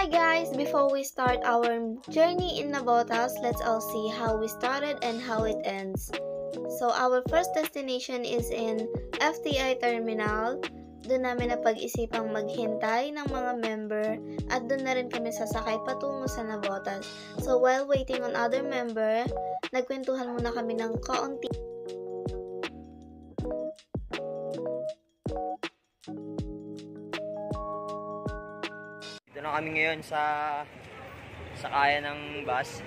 guys! Before we start our journey in Navotas, let's all see how we started and how it ends. So our first destination is in FTI Terminal. Doon namin napag-isipang maghintay ng mga member at doon na rin kami sasakay patungo sa Navotas. So while waiting on other member, nagkwentuhan muna kami ng kaunti. Dito na kami ngayon sa kaya ng bus.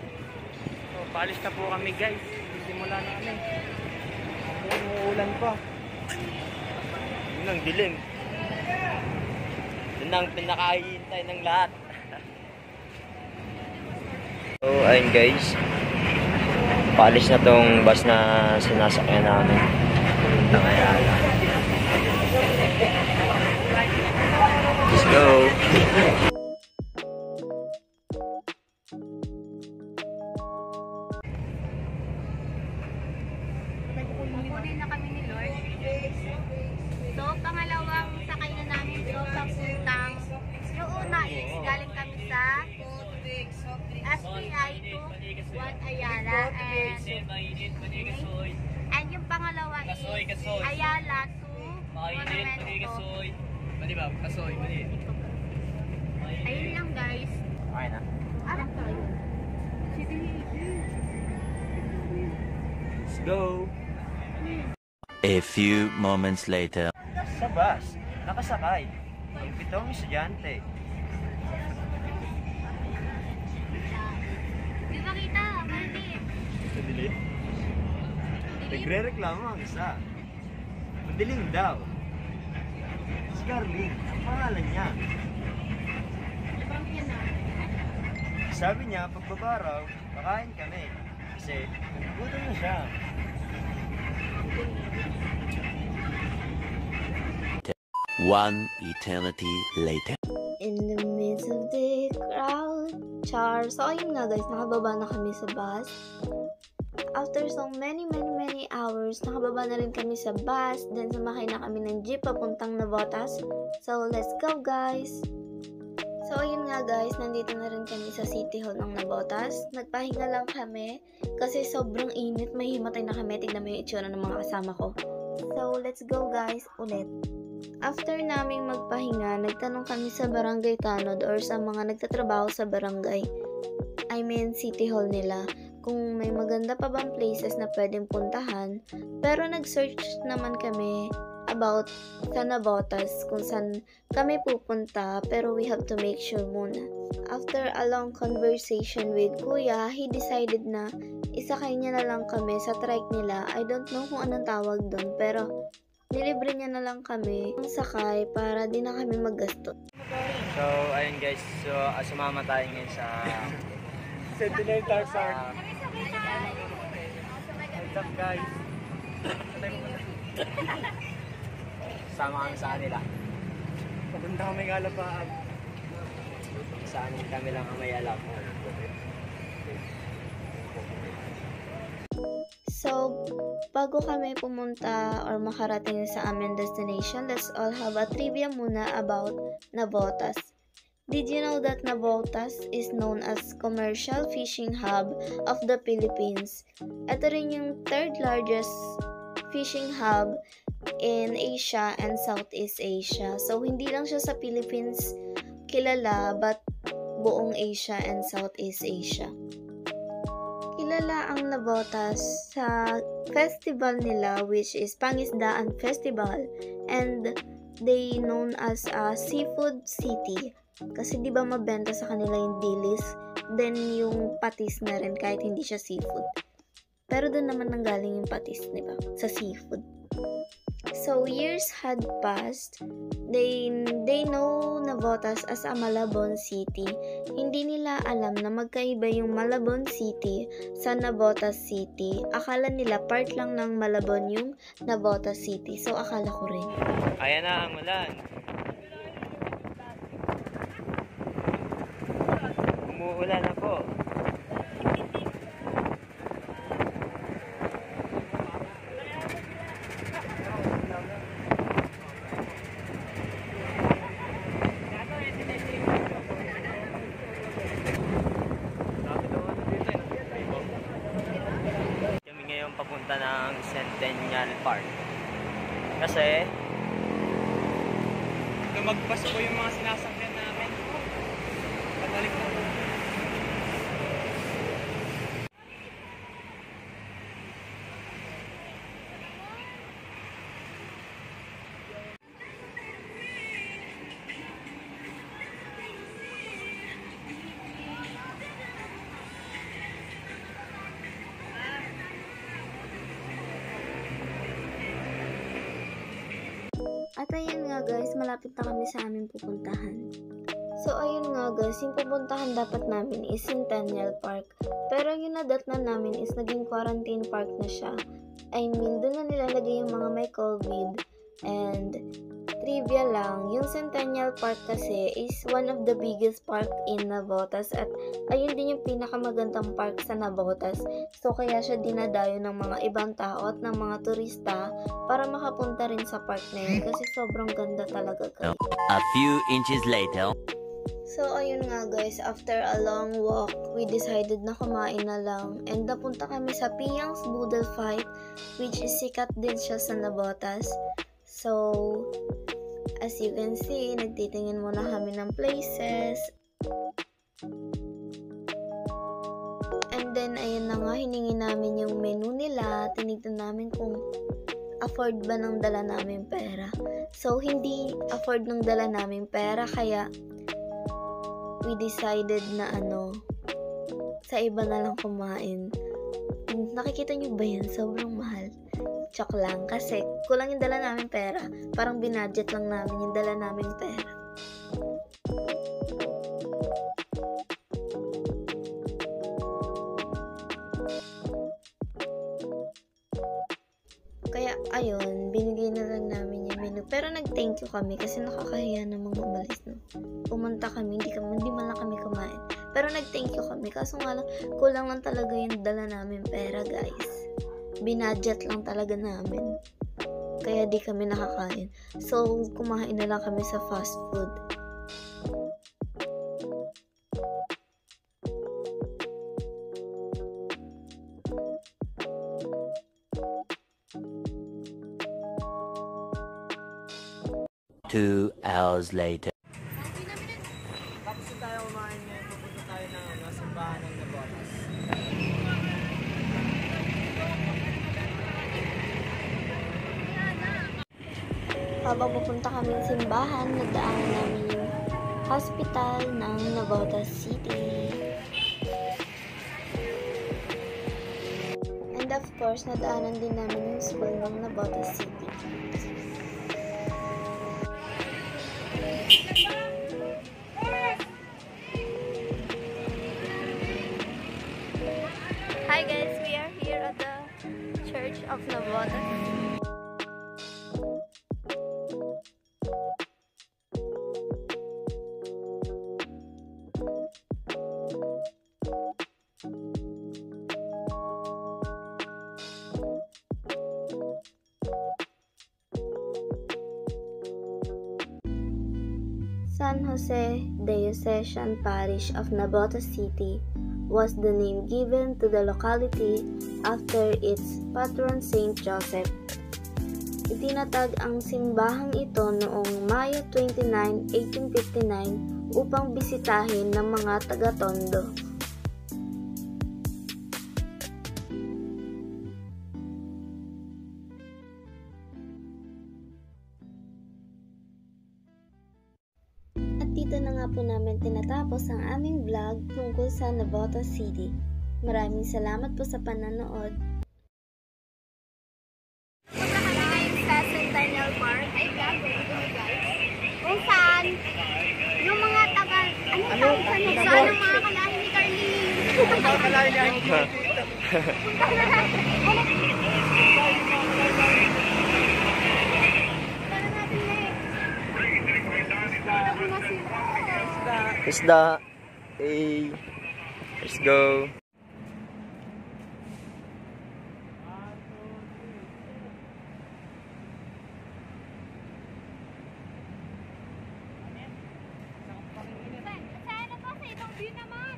So, paalis na po kami guys. Simula na kami. Umuulan pa. Yun ang dilim. Yun ang pinakahihintay ng lahat. So ayun guys, paalis na tong bus na sinasakyan namin. Tangayala. Let's go! Kukunin na kami ni Lord. So, pangalawang sakay na namin ito papuntang yung una is galing kami sa SPI to Juan Ayala and yung pangalawa is Ayala to Monumento. Ayun lang guys. Okay na. Alam tayo. Let's go! A few moments later. Sa bus, nakasakay ang 7 estudyante. Di ba kita? Maliit. Madilim? Nagre-reklamo ang isa. Madilim daw. Si Carlin, ang pangalan niya. Sabi niya, pagbabaraw, kakain kami. Kasi, nagugutom na siya. One eternity later. In the midst of the crowd, char. So, ayun nga guys, nakababa na kami sa bus. After so many hours, nakababa na rin kami sa bus. Then, sumakay na kami ng jeep papuntang Navotas. So, let's go guys! So, ayun nga guys, nandito na rin kami sa City Hall ng Navotas. Nagpahinga lang kami kasi sobrang init. May himatay na kami. Tignan mo yung itsura ng mga kasama ko. So, let's go guys ulit. After naming magpahinga, nagtanong kami sa barangay tanod or sa mga nagtatrabaho sa barangay. I mean, City Hall nila. Kung may maganda pa bang places na pwedeng puntahan. Pero nag-search naman kami about sa Navotas kung saan kami pupunta, pero we have to make sure muna. After a long conversation with Kuya, he decided na isakay niya na lang kami sa trike nila. I don't know kung anong tawag doon, pero nilibre niya na lang kami ang sakay para di na kami maggasto. So, ayun guys. So, sumama tayo ngayon sa Sentinel Dark Side. What's up guys? Sama kami sa kanila. Papunta kami ng Alapaan. Sa amin kami lang ang may alam. So, bago kami pumunta or makarating sa aming destination, let's all have a trivia muna about Navotas. Did you know that Navotas is known as commercial fishing hub of the Philippines? Ito rin yung third largest fishing hub in Asia and Southeast Asia. So, hindi lang siya sa Philippines kilala, but buong Asia and Southeast Asia. Kilala ang Navotas sa festival nila, which is Pangisdaan Festival, and they known as a seafood city. Kasi di ba mabenta sa kanila yung dilis, then yung patis na rin kahit hindi siya seafood. Pero doon naman nanggaling yung patis, di ba? Sa seafood. So, years had passed. They know Navotas as a Malabon City. Hindi nila alam na magkaiba yung Malabon City sa Navotas City. Akala nila part lang ng Malabon yung Navotas City. So, akala ko rin. Ayan na ang ulan. Umuulan na po. Park. Kasi, Lumagpas po yung mga sinasakyan namin. Pabalik na po. At ayun nga guys, malapit na kami sa aming pupuntahan. So ayun nga guys, yung pupuntahan dapat namin is Centennial Park. Pero yung nadatnan namin is naging quarantine park na siya. I mean, doon na nilalagay yung mga may COVID. And trivia lang, yung Centennial Park kasi is one of the biggest park in Navotas at ayun din yung pinakamagandang park sa Navotas. So kaya siya dinadayo ng mga ibang tao at ng mga turista para makapunta rin sa park na yun kasi sobrang ganda talaga guys. A few inches later. So ayun nga guys, after a long walk, we decided na kumain na lang and napunta kami sa Piang's Boodle Fight which is sikat din siya sa Navotas. So, as you can see, nagtitingin muna kami ng places. And then, ayun na nga, hiningi namin yung menu nila. Tinignan namin kung afford ba ng dala namin pera. So, hindi afford ng dala namin pera, kaya we decided na sa iba na lang kumain. Nakikita nyo ba yan? Sobrang mahal. Chok lang kasi kulang yung dala namin pera. Parang binudget lang namin yung dala namin pera. Kaya ayun, binigay na lang namin yung menu. Pero nag-thank you kami kasi nakakahiya namang umalis. No? Pumunta kami, hindi man lang kami kumain. Pero nag-thank you kami. Kaso nga lang, kulang lang talaga yung dala namin pera guys. Binudget lang talaga namin. Kaya di kami nakakain. So, kumain na lang kami sa fast food. Two hours later. tapos na tayo kumain ngayon, pupunta tayo ng simbahan ng Navotas. Habang pupunta kami sa simbahan, nadaanan namin yung hospital ng Navotas City. And of course, nadaanan din namin yung school ng Navotas City. Hi guys, we are here at the Church of Navotas. San Jose Diocesan Parish of Navotas City was the name given to the locality after its patron Saint Joseph. Itinatag ang simbahang ito noong Mayo 29, 1859 upang bisitahin ng mga taga-Tondo. Dito na nga po namin tinatapos ang aming vlog tungkol sa Navotas City. Maraming salamat po sa panonood. Punta kami ngayon sa Centennial Park. Ay, vlog. Kung saan, yung mga taga, saan ang mga kalahin ni Carlene? Ang kalahin niya. Punta na natin. Isda. Hey. Let's go. Sana pa sa ibang view naman.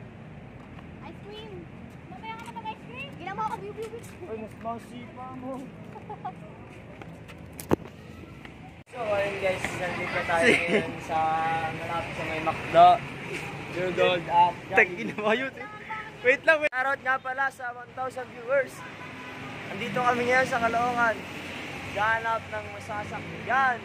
Ice cream. Mamaya ka na mag-ice cream. Ginawa ko view. Ay, mas mausipa mo. So, ayun guys, nandito tayo ngayon sa malapit sa may McDo. Gold at Tagin mo yun. Wait lang, wait. Shoutout nga pala sa 1,000 viewers. Nandito kami ngayon sa Caloocan. Gahanap ng masasakyan.